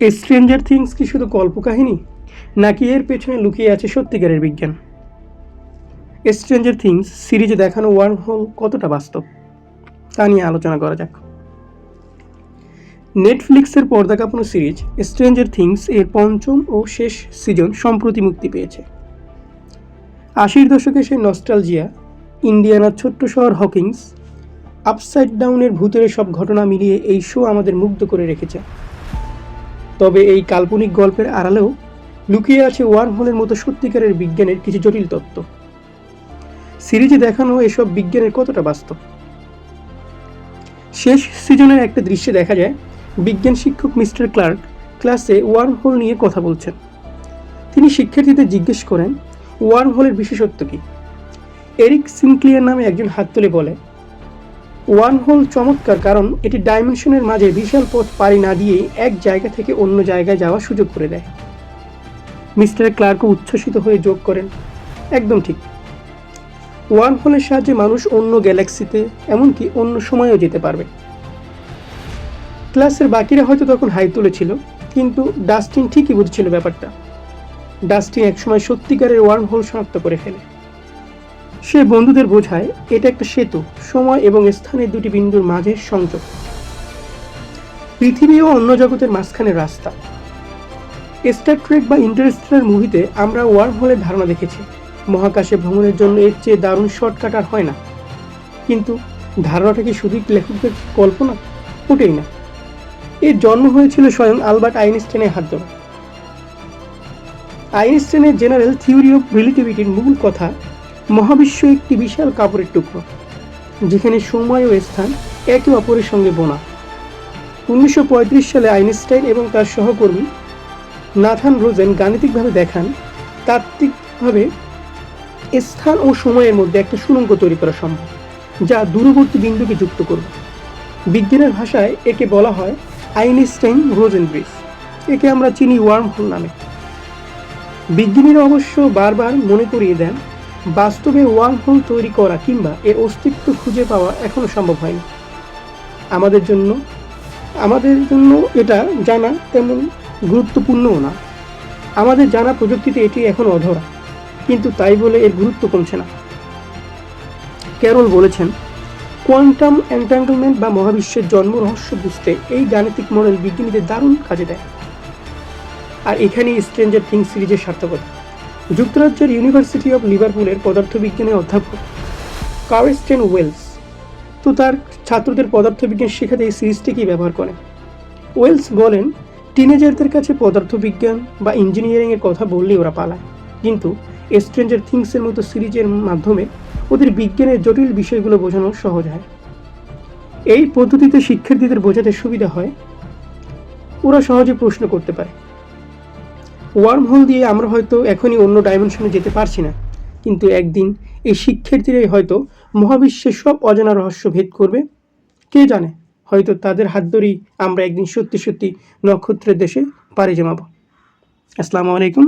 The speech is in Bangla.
স্ট্রেঞ্জার থিংস কি শুধু কল্পকাহিনী, নাকি এর পেছনে লুকিয়ে আছে সত্যিকারের বিজ্ঞান? স্ট্রেঞ্জার থিংস সিরিজে দেখানো ওয়ার্মহোল কতটা বাস্তব, তা নিয়ে আলোচনা করা যাক। নেটফ্লিক্সের পর্দা কাঁপানো সিরিজ স্ট্রেঞ্জার থিংস এর পঞ্চম ও শেষ সিজন সম্প্রতি মুক্তি পেয়েছে। 80-র দশকে সেই নস্টালজিয়া, ইন্ডিয়ানার ছোট্ট শহর হকিংস, আপসাইড ডাউনের ভূতের সব ঘটনা মিলিয়ে এই শো আমাদের মুগ্ধ করে রেখেছে। তবে এই কাল্পনিক গল্পের আড়ালেও লুকিয়ে আছে ওয়ার্মহোলের মতো সত্যিকারের বিজ্ঞানের কিছু জটিল তত্ত্ব। সিরিজে দেখানো এসব বিজ্ঞানের কতটা বাস্তব? শেষ সিজনের একটা দৃশ্যে দেখা যায় বিজ্ঞান শিক্ষক মিস্টার ক্লার্ক ক্লাসে ওয়ার্মহোল নিয়ে কথা বলছেন। তিনি শিক্ষার্থীদের জিজ্ঞেস করেন ওয়ার্মহোলের বিশেষত্ব কী। এরিক সিনক্লিয়ার নামে একজন হাত তুলে বলে, ওয়ার্মহোল চমৎকার কারণ এটি ডাইমেনশনের মাঝে বিশাল পথ পাড়ি না দিয়েই এক জায়গা থেকে অন্য জায়গায় যাওয়ার সুযোগ করে দেয়। মিস্টার ক্লার্কও উচ্ছ্বসিত হয়ে যোগ করেন, একদম ঠিক। ওয়ার্মহোলের সাহায্যে মানুষ অন্য গ্যালাক্সিতে, এমনকি অন্য সময়েও যেতে পারবে। ক্লাসের বাকিরা হয়তো তখন হাই তুলেছিল, কিন্তু ডাস্টিন ঠিকই বুঝছিল ব্যাপারটা। ডাস্টিন একসময় সত্যিকারের ওয়ার্মহোল শনাক্ত করে ফেলে। সে বন্ধুদের বোঝায় এটা একটা সেতু, সময় এবং স্থানের দুটি বিন্দুর মাঝের সংযোগ, পৃথিবী ও অন্য জগতের মাঝখানের রাস্তা। স্টার ট্রেক বা ইন্টারস্টেলার মুভিতে আমরা ওয়ার্মহোলের ধারণা দেখেছি। মহাকাশে ভ্রমণের জন্য এর চেয়ে দারুণ শর্টকাট আর হয় না। কিন্তু ধারণাটা কি শুধুই লেখকদের কল্পনা? ওটাই না, এর জন্ম হয়েছিল স্বয়ং আলবার্ট আইনস্টাইনের হাত ধরে। আইনস্টাইনের জেনারেল থিওরি অফ রিলেটিভিটির মূল কথা, মহাবিশ্ব একটি বিশাল কাপড়ের টুকরো, যেখানে সময় ও স্থান একে অপরের সঙ্গে বোনা। 1935 সালে আইনস্টাইন এবং তার সহকর্মী নাথান রোজেন গাণিতিকভাবে দেখান তাত্ত্বিকভাবে স্থান ও সময়ের মধ্যে একটা সুড়ঙ্গ তৈরি করা সম্ভব, যা দূরবর্তী বিন্দুকে যুক্ত করবে। বিজ্ঞানের ভাষায় একে বলা হয় আইনস্টাইন রোজেন ব্রিজ। একে আমরা চিনি ওয়ার্মহোল নামে। বিজ্ঞানীরা অবশ্য বারবার মনে করিয়ে দেন, বাস্তবে ওয়ার্মহোল তৈরি করা কিংবা এর অস্তিত্ব খুঁজে পাওয়া এখনো সম্ভব হয়নি। আমাদের জন্য এটা জানা তেমন গুরুত্বপূর্ণও না। আমাদের জানা প্রযুক্তিতে এটি এখন অধরা, কিন্তু তাই বলে এর গুরুত্ব কমছে না। ক্যারল বলেছেন, কোয়ান্টাম এন্ট্যাঙ্গলমেন্ট বা মহাবিশ্বের জন্ম রহস্য বুঝতে এই গাণিতিক মডেল বিজ্ঞানীদের দারুণ কাজে দেয়। আর এখানেই স্ট্রেঞ্জার থিংস সিরিজের সার্থকতা। যুক্তরাজ্যের ইউনিভার্সিটি অব লিভারপুলের পদার্থবিজ্ঞানের অধ্যাপক কার্স্টেন ওয়েলস তো তার ছাত্রদের পদার্থবিজ্ঞান শেখাতে এই সিরিজটিকেই ব্যবহার করেন। ওয়েলস বলেন, টিনেজারদের কাছে পদার্থবিজ্ঞান বা ইঞ্জিনিয়ারিংয়ের কথা বললেই ওরা পালায়, কিন্তু স্ট্রেঞ্জার থিংসের মতো সিরিজের মাধ্যমে ওদের বিজ্ঞানের জটিল বিষয়গুলো বোঝানো সহজ হয়। এই পদ্ধতিতে শিক্ষার্থীদের বোঝাতে সুবিধা হয়, ওরা সহজে প্রশ্ন করতে পারে। ওয়ার্মহোল দিয়ে আমরা হয়তো এখনই অন্য ডাইমেনশনে যেতে পারছি না, কিন্তু একদিন এই শিক্ষার্থীরাই হয়তো মহাবিশ্বের সব অজানা রহস্য ভেদ করবে। কে জানে, হয়তো তাদের হাত ধরেই আমরা একদিন সত্যি সত্যি নক্ষত্রের দেশে পাড়ি জমাবো। আসসালামু আলাইকুম।